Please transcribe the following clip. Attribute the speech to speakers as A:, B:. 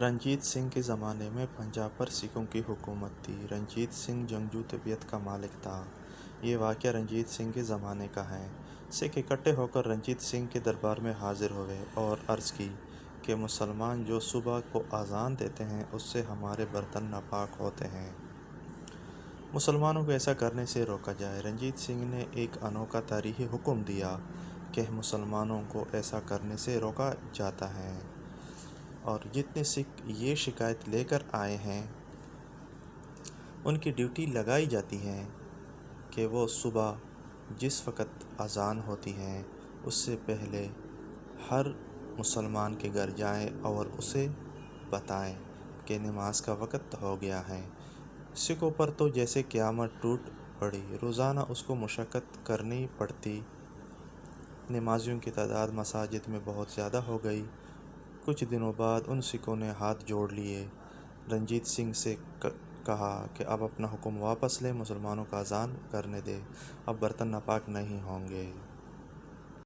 A: رنجیت سنگھ کے زمانے میں پنجاب پر سکھوں کی حکومت تھی۔ رنجیت سنگھ جنگجو طبیعت کا مالک تھا۔ یہ واقعہ رنجیت سنگھ کے زمانے کا ہے۔ سکھ اکٹھے ہو کر رنجیت سنگھ کے دربار میں حاضر ہوئے اور عرض کی کہ مسلمان جو صبح کو اذان دیتے ہیں اس سے ہمارے برتن ناپاک ہوتے ہیں۔ مسلمانوں کو ایسا کرنے سے روکا جائے۔ رنجیت سنگھ نے ایک انوکھا تاریخی حکم دیا کہ مسلمانوں کو ایسا کرنے سے روکا جاتا ہے اور جتنے سکھ یہ شکایت لے کر آئے ہیں ان کی ڈیوٹی لگائی جاتی ہے کہ وہ صبح جس وقت اذان ہوتی ہے اس سے پہلے ہر مسلمان کے گھر جائیں اور اسے بتائیں کہ نماز کا وقت ہو گیا ہے۔ سکھوں پر تو جیسے قیامت ٹوٹ پڑی، روزانہ اس کو مشقت کرنی پڑتی۔ نمازیوں کی تعداد مساجد میں بہت زیادہ ہو گئی۔ کچھ دنوں بعد ان سکھوں نے ہاتھ جوڑ لیے، رنجیت سنگھ سے کہا کہ اب اپنا حکم واپس لے، مسلمانوں کو اذان کرنے دے، اب برتن ناپاک نہیں ہوں گے۔